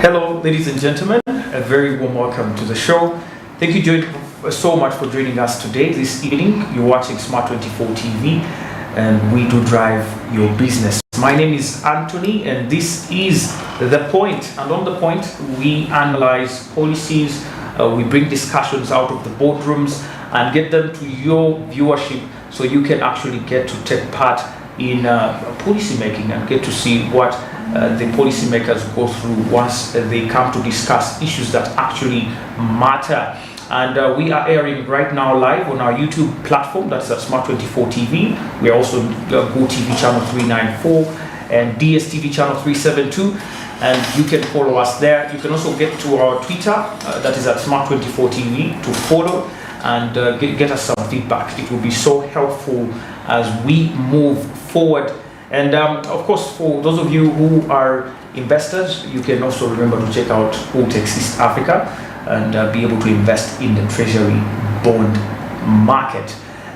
Hello, ladies and gentlemen. A very warm welcome to the show. Thank you so much for joining us today, this evening. You're watching Smart 24 TV, and we do drive your business. My name is Anthony, and this is The Point. And on The Point, we analyze policies, we bring discussions out of the boardrooms and get them to your viewership so you can actually get to take part in policy making and get to see what the policymakers go through once they come to discuss issues that actually matter. And we are airing right now live on our YouTube platform, that's at Smart 24 TV. We are also GOTV channel 394 and DSTV channel 372, and you can follow us there. You can also get to our Twitter, that is at Smart 24 TV, to follow and get us some feedback. It will be so helpful as we move forward. And of course, for those of you who are investors, you can also remember to check out Altex East Africa and be able to invest in the treasury bond market.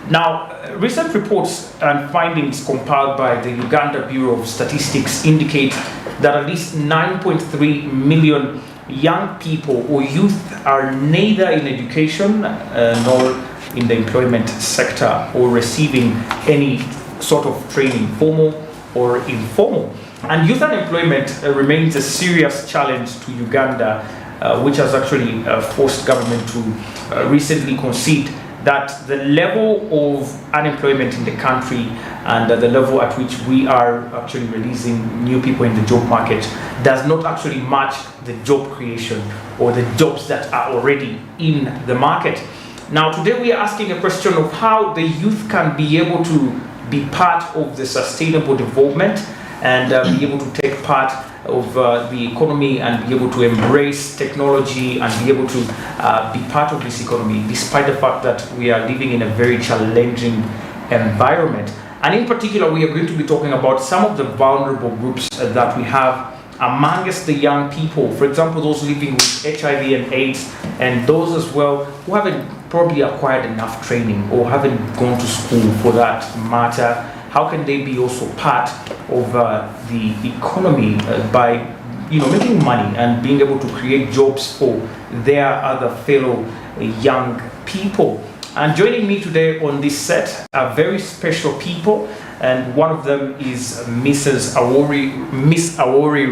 Now, recent reports and findings compiled by the Uganda Bureau of Statistics indicate that at least 9.3 million young people or youth are neither in education nor in the employment sector or receiving any sort of training, formal or informal. And youth unemployment remains a serious challenge to Uganda, which has actually forced government to recently concede that the level of unemployment in the country and the level at which we are actually releasing new people in the job market does not actually match the job creation or the jobs that are already in the market. Now, today we are asking a question of how the youth can be able to be part of the sustainable development and be able to take part of the economy and be able to embrace technology and be able to be part of this economy, despite the fact that we are living in a very challenging environment. And in particular, we are going to be talking about some of the vulnerable groups that we have amongst the young people. For example, those living with HIV and AIDS, and those as well who haven't probably acquired enough training or haven't gone to school for that matter. How can they be also part of the economy by making money and being able to create jobs for their other fellow young people? And joining me today on this set are very special people, and one of them is Miss Awori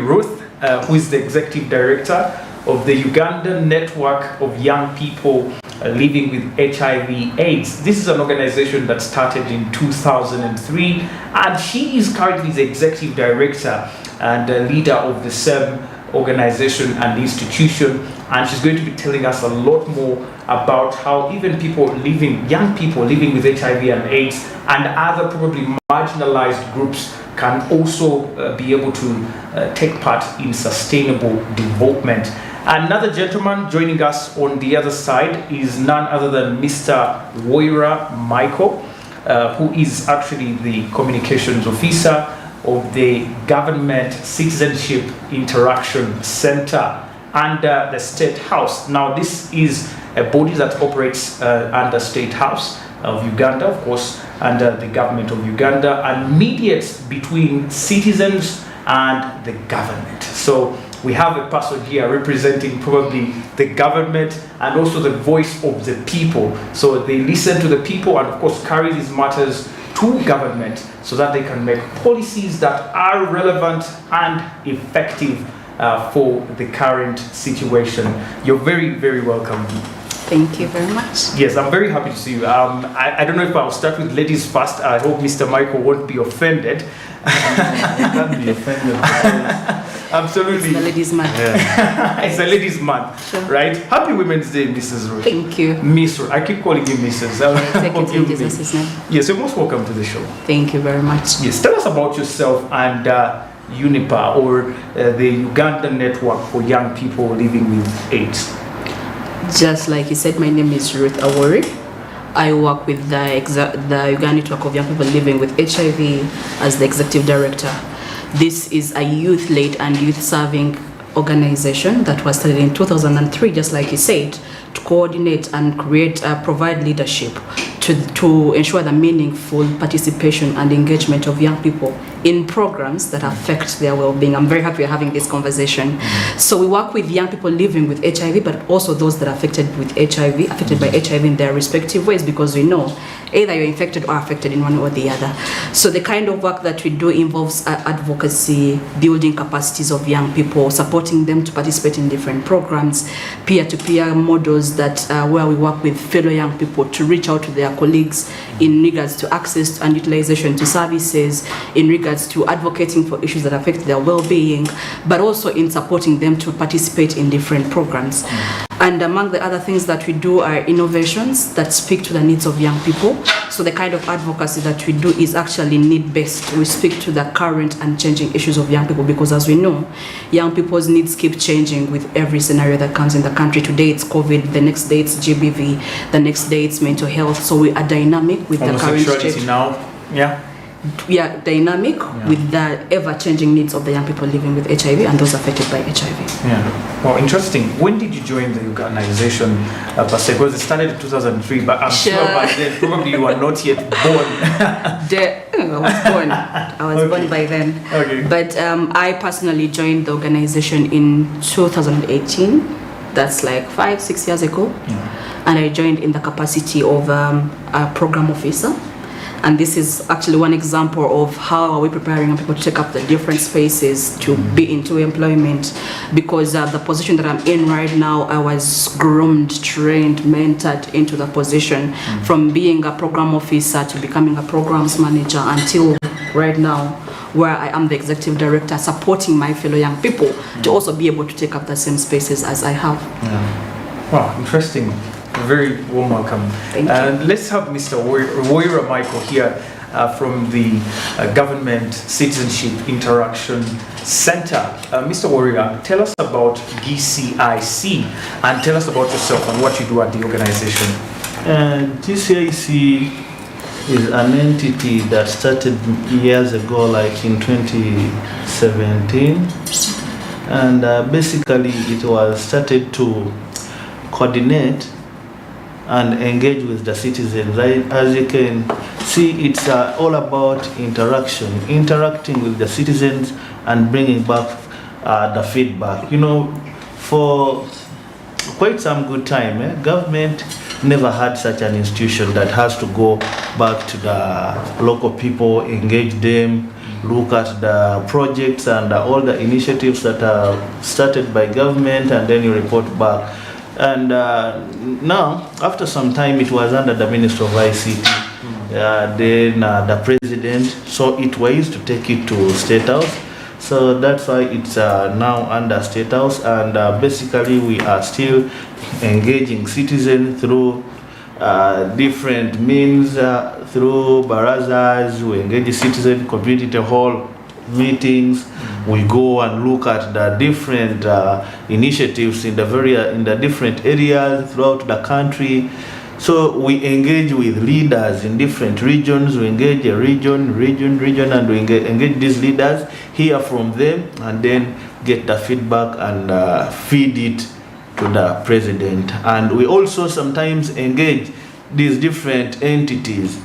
Ruth, who is the Executive Director of the Ugandan Network of Young People Living with HIV/AIDS. This is an organization that started in 2003, and she is currently the Executive Director and leader of the same organization and institution, and she's going to be telling us a lot more about how even young people living with HIV and AIDS and other probably marginalized groups can also be able to take part in sustainable development. Another gentleman joining us on the other side is none other than Mr. Woira Michael, who is actually the communications officer of the Government Citizenship Interaction Center under the State House. Now, this is a body that operates under State House of Uganda, of course, under the government of Uganda, and mediates between citizens and the government. So we have a person here representing probably the government and also the voice of the people. So they listen to the people and of course carry these matters to government so that they can make policies that are relevant and effective for the current situation. You're very, very welcome. Thank you very much. Yes, I'm very happy to see you. I don't know if I'll start with ladies first. I hope Mr. Michael won't be offended. You can't be offended. Absolutely. It's the ladies' month. Yeah. It's a ladies' month, sure. Right? Happy Women's Day, Mrs. Ruth. Thank you. Miss Ruth. I keep calling you Mrs. Take it in Jesus' name. Yes, you're most welcome to the show. Thank you very much. Yes, tell us about yourself and UNIPA, or the Ugandan Network for Young People Living with AIDS. Just like you said, my name is Ruth Awori. I work with the Uganda Network of Young People Living with HIV as the Executive Director. This is a youth-led and youth-serving organization that was started in 2003, just like you said, to coordinate and provide leadership to ensure the meaningful participation and engagement of young people in programs that affect their well-being. I'm very happy we're having this conversation. So we work with young people living with HIV, but also those that are affected by HIV in their respective ways, because we know either you're infected or affected in one or the other. So the kind of work that we do involves advocacy, building capacities of young people, supporting them to participate in different programs, peer-to-peer models that where we work with fellow young people to reach out to their colleagues in regards to access and utilization to services, in regards to advocating for issues that affect their well-being, but also in supporting them to participate in different programs. And among the other things that we do are innovations that speak to the needs of young people. So the kind of advocacy that we do is actually need-based. We speak to the current and changing issues of young people, because as we know, young people's needs keep changing with every scenario that comes in the country. Today it's COVID, the next day it's GBV, the next day it's mental health. So we are dynamic with the current state. Now, We are dynamic with the ever-changing needs of the young people living with HIV and those affected by HIV. Yeah. Well, interesting. When did you join the organization, per se? Because it started in 2003, but I'm sure by then probably you were not yet born. I was born. I was born by then. Okay. But I personally joined the organization in 2018. That's like 5-6 years ago. And I joined in the capacity of a program officer. And this is actually one example of how are we preparing young people to take up the different spaces to be into employment, because the position that I'm in right now, I was groomed, trained, mentored into the position from being a program officer to becoming a programs manager until right now, where I am the executive director supporting my fellow young people to also be able to take up the same spaces as I have. Wow, interesting. Very warm welcome. Thank you. Let's have Mr. Woira Michael here from the Government Citizenship Interaction Center. Mr. Woira, tell us about GCIC and tell us about yourself and what you do at the organization. GCIC is an entity that started years ago, like in 2017. And basically it was started to coordinate and engage with the citizens. As you can see, it's all about interacting with the citizens and bringing back the feedback. You know, for quite some good time, government never had such an institution that has to go back to the local people, engage them, look at the projects and all the initiatives that are started by government, and then you report back. And now, after some time, it was under the Minister of ICT, then the President saw it wise to take it to State House. So that's why it's now under State House, and basically we are still engaging citizens through different means, through barazas. We engage citizens, community hall meetings. We go and look at the different initiatives in the different areas throughout the country. So we engage with leaders in different regions. We engage a region, and we engage these leaders, hear from them, and then get the feedback and feed it to the President. And we also sometimes engage these different entities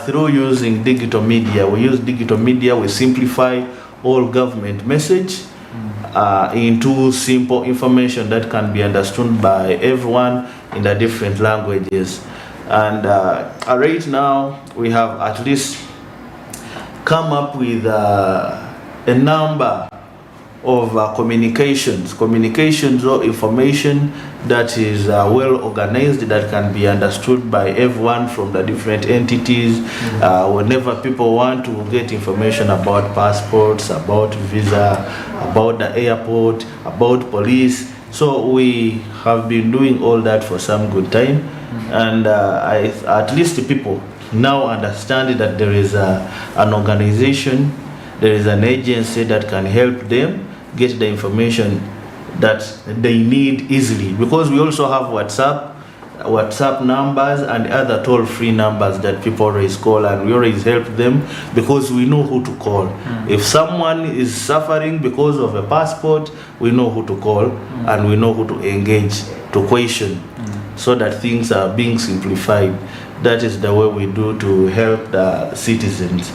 through using digital media. We use digital media, we simplify all government message into simple information that can be understood by everyone in the different languages. And right now we have at least come up with a number of communications or information that is well organized, that can be understood by everyone from the different entities. Whenever people want to get information about passports, about visa, about the airport, about police. So we have been doing all that for some good time, and at least the people now understand that there is an organization, there is an agency that can help them get the information that they need easily, because we also have WhatsApp numbers and other toll-free numbers that people always call, and we always help them because we know who to call. If someone is suffering because of a passport, we know who to call and we know who to engage to question, so that things are being simplified. That is the way we do to help the citizens.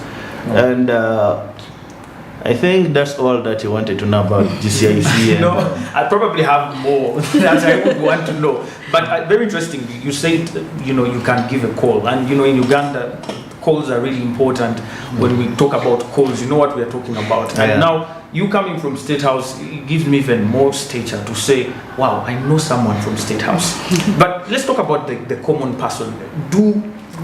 And I think that's all that you wanted to know about GCIC. No, I probably have more that I would want to know. But very interesting, you said, you can give a call. And, in Uganda, calls are really important. When we talk about calls, you know what we are talking about. And now, you coming from State House, it gives me even more stature to say, wow, I know someone from State House. But let's talk about the common person.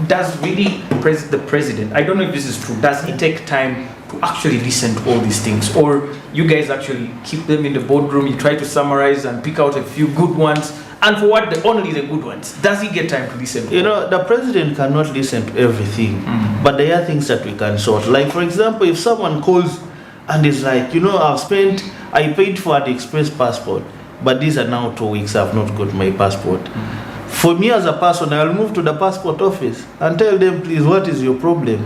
Does really the president, I don't know if this is true, does he take time to actually listen to all these things? Or you guys actually keep them in the boardroom, you try to summarize and pick out a few good ones, and for what, only the good ones? Does he get time to listen to the president cannot listen to everything, but there are things that we can sort. Like, for example, if someone calls and is like, I paid for the express passport, but these are now 2 weeks, I've not got my passport. For me as a person, I'll move to the passport office and tell them, please, what is your problem?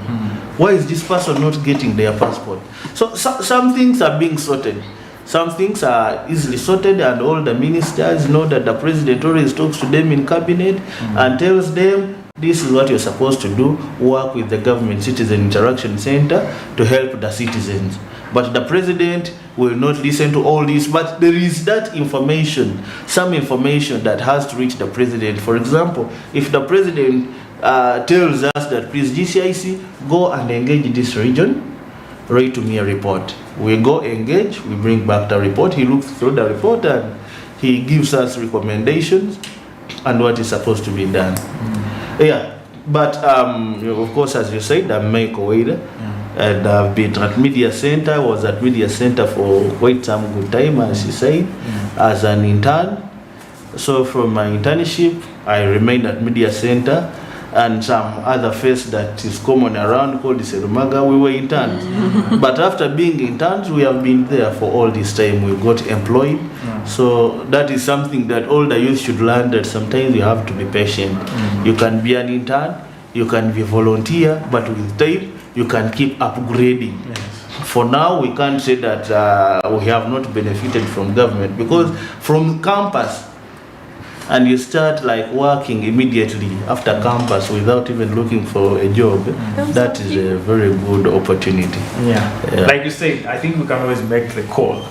Why is this person not getting their passport? So some things are being sorted. Some things are easily sorted, and all the ministers know that the president always talks to them in cabinet and tells them, this is what you're supposed to do, work with the Government Citizen Interaction Center to help the citizens. But the president will not listen to all this. But there is that information, some information that has to reach the president. For example, if the president tells us that, please, GCIC, go and engage this region, write to me a report. We go engage, we bring back the report, he looks through the report and he gives us recommendations and what is supposed to be done. But of course, as you said, I'm Michael Wade. And I've been at Media Center. I was at Media Center for quite some good time, as you say, as an intern. So from my internship, I remained at Media Center, and some other face that is common around called Serumaga, we were interns. But after being interns, we have been there for all this time. We got employed. So that is something that all the youth should learn, that sometimes you have to be patient. You can be an intern, you can be a volunteer, but with time, you can keep upgrading. For now, we can't say that we have not benefited from government, because from campus, and you start like working immediately after campus without even looking for a job, that is a very good opportunity. Like you said, I think we can always make the call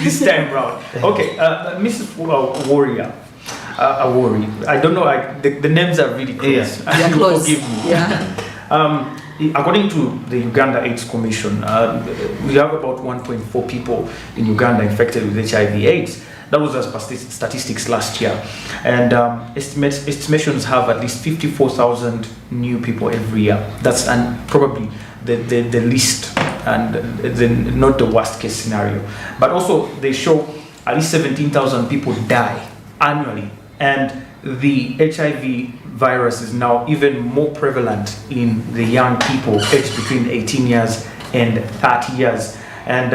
this time round. Okay, Mrs. Warrior. I don't know, the names are really close. They're close. Forgive me. According to the Uganda AIDS Commission, we have about 1.4 people in Uganda infected with HIV/AIDS. That was as per statistics last year. And estimations have at least 54,000 new people every year. That's probably the least and not the worst case scenario. But also they show at least 17,000 people die annually. And the HIV virus is now even more prevalent in the young people aged between 18 years and 30 years. And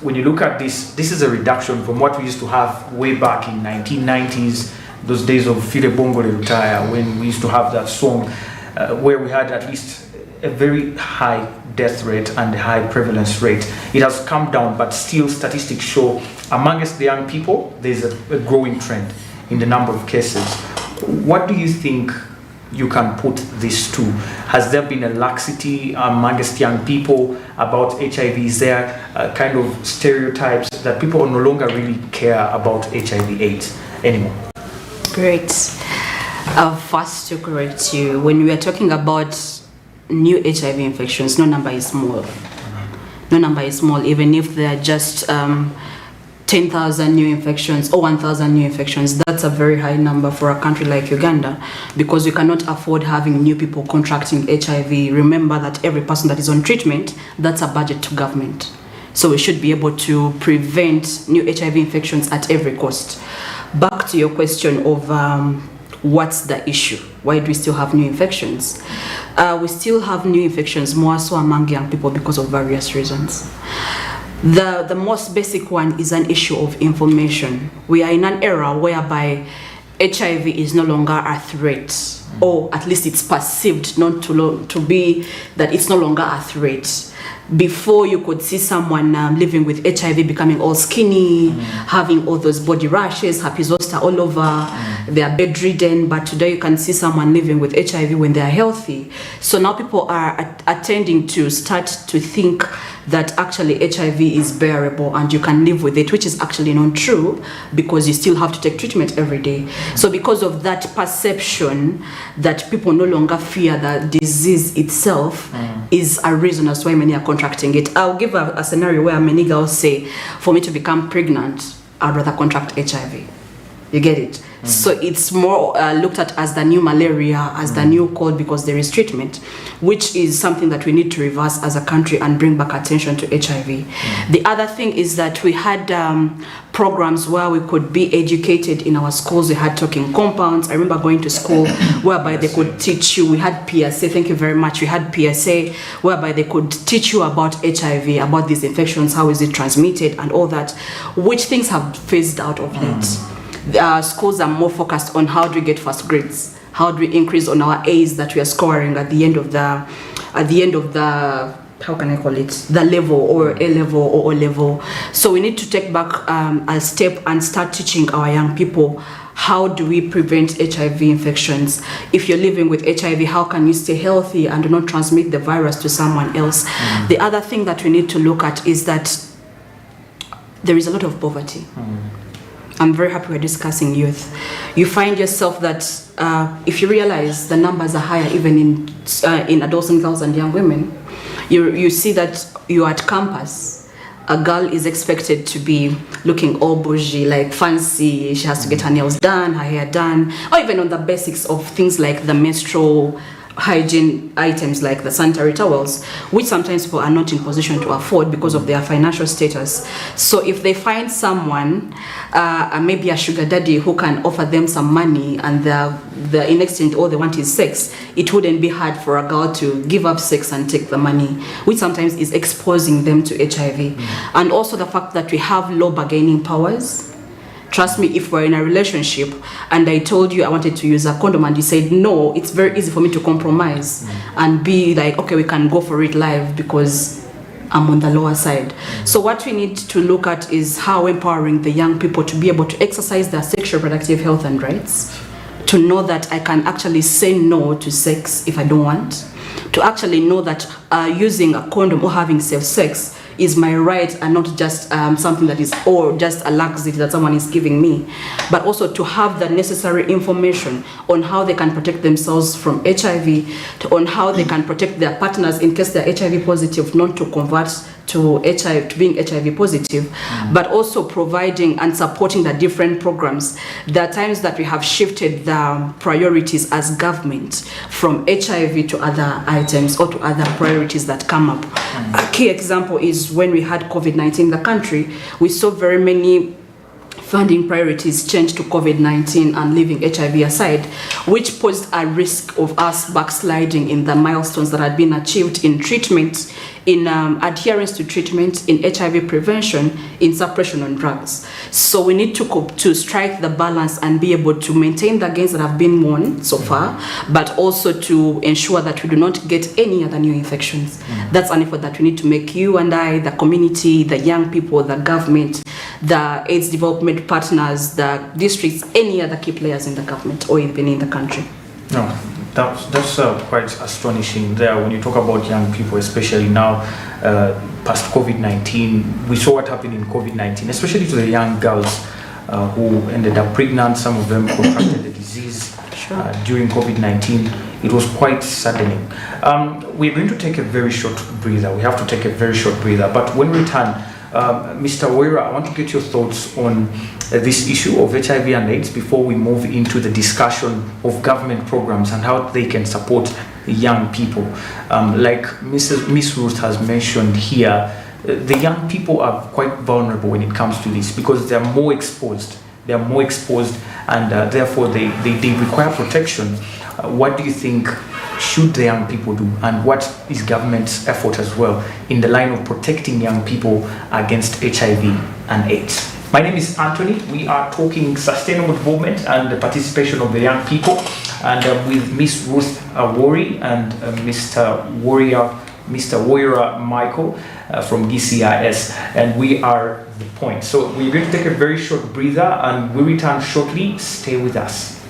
when you look at this is a reduction from what we used to have way back in 1990s, those days of File Bongole Retire, when we used to have that song where we had at least a very high death rate and a high prevalence rate. It has come down, but still statistics show amongst the young people, there's a growing trend in the number of cases. What do you think you can put this to? Has there been a laxity amongst young people about HIV? Is there kind of stereotypes that people no longer really care about HIV/AIDS anymore? Great. First to correct you, when we are talking about new HIV infections, no number is small. No number is small, even if they are just 10,000 new infections or 1,000 new infections. That's a very high number for a country like Uganda, because we cannot afford having new people contracting HIV. Remember that every person that is on treatment, that's a budget to government. So we should be able to prevent new HIV infections at every cost. Back to your question of what's the issue? Why do we still have new infections? We still have new infections more so among young people because of various reasons. The most basic one is an issue of information. We are in an era whereby HIV is no longer a threat, or at least it's perceived not to be that it's no longer a threat. Before, you could see someone living with HIV becoming all skinny, having all those body rashes, happy zoster all over, they are bedridden. But today you can see someone living with HIV when they are healthy. So now people are attending to start to think that actually HIV is bearable and you can live with it, which is actually not true, because you still have to take treatment every day. So because of that perception that people no longer fear the disease itself is a reason as why many are contracting it. I'll give a scenario where many girls say, for me to become pregnant, I'd rather contract HIV. You get it? So it's more looked at as the new malaria, as the new cold, because there is treatment, which is something that we need to reverse as a country and bring back attention to HIV. The other thing is that we had programs where we could be educated in our schools. We had talking compounds. I remember going to school whereby they could teach you. We had PSA, thank you very much. We had PSA whereby they could teach you about HIV, about these infections, how is it transmitted and all that, which things have phased out of late. Schools are more focused on how do we get first grades, how do we increase on our A's that we are scoring at the end of the how can I call it, the level, or A level or O level. So we need to take back a step and start teaching our young people, how do we prevent HIV infections? If you're living with HIV, how can you stay healthy and do not transmit the virus to someone else? The other thing that we need to look at is that there is a lot of poverty. I'm very happy we're discussing youth. You find yourself that if you realize the numbers are higher even in adolescent girls and young women, you see that you're at campus, a girl is expected to be looking all bougie, like fancy, she has to get her nails done, her hair done, or even on the basics of things like the menstrual hygiene items like the sanitary towels, which sometimes people are not in position to afford because of their financial status. So if they find someone, maybe a sugar daddy, who can offer them some money, and in exchange all they want is sex, it wouldn't be hard for a girl to give up sex and take the money, which sometimes is exposing them to HIV. And also the fact that we have low bargaining powers. Trust me, if we're in a relationship and I told you I wanted to use a condom and you said no, it's very easy for me to compromise and be like, okay, we can go for it live because I'm on the lower side. So what we need to look at is how empowering the young people to be able to exercise their sexual reproductive health and rights, to know that I can actually say no to sex if I don't want, to actually know that using a condom or having safe sex is my right and not just something that is, or just a laxity that someone is giving me, but also to have the necessary information on how they can protect themselves from HIV, on how they can protect their partners in case they're HIV positive, not to convert to being HIV positive, but also providing and supporting the different programs. There are times that we have shifted the priorities as government from HIV to other items or to other priorities that come up. A key example is when we had COVID-19 in the country, we saw very many funding priorities change to COVID-19 and leaving HIV aside, which posed a risk of us backsliding in the milestones that had been achieved in treatment, in adherence to treatment, in HIV prevention, in suppression on drugs. So we need to strike the balance and be able to maintain the gains that have been won so far, but also to ensure that we do not get any other new infections. That's an effort that we need to make, you and I, the community, the young people, the government, the AIDS development partners, the districts, any other key players in the government or even in the country. No, that's quite astonishing there when you talk about young people, especially now past COVID-19. We saw what happened in COVID-19, especially to the young girls who ended up pregnant. Some of them contracted the disease during COVID-19. It was quite saddening. We're going to take a very short breather. We have to take a very short breather. But when we return, Mr. Wera, I want to get your thoughts on this issue of HIV and AIDS before we move into the discussion of government programs and how they can support young people. Like Miss Ruth has mentioned here, the young people are quite vulnerable when it comes to this because they're more exposed. And therefore they require protection. What do you think should the young people do, and what is government's effort as well in the line of protecting young people against HIV and AIDS? My name is Anthony. We are talking sustainable development and the participation of the young people, and with Miss Ruth Worry and Mr. Warrior Michael from GCIS, and we are The Point. So we're going to take a very short breather, and we return shortly. Stay with us.